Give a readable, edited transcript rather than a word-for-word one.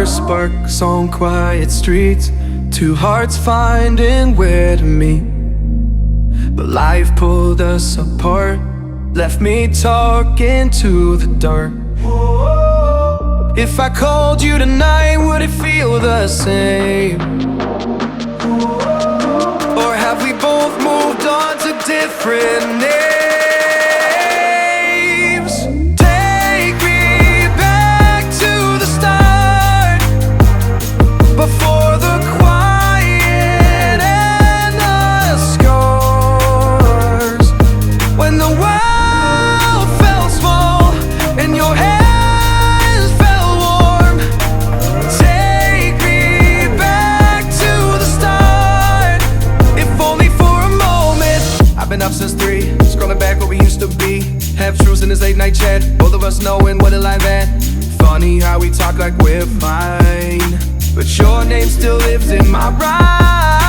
first sparks on quiet streets, two hearts finding where to meet. But life pulled us apart, left me talking to the dark. If I called you tonight, would it feel the same? Or have we both moved on to different names? Take me back to the start, before the quiet and the scars, when the world felt small and your hands felt warm. Take me back to the start, if only for a moment. I've been up since 3, scrolling back what we used to be. Half truths in this late night chat, both of us knowing what a life at. Funny how we talk like we're fine, but your name still lives in my rhyme.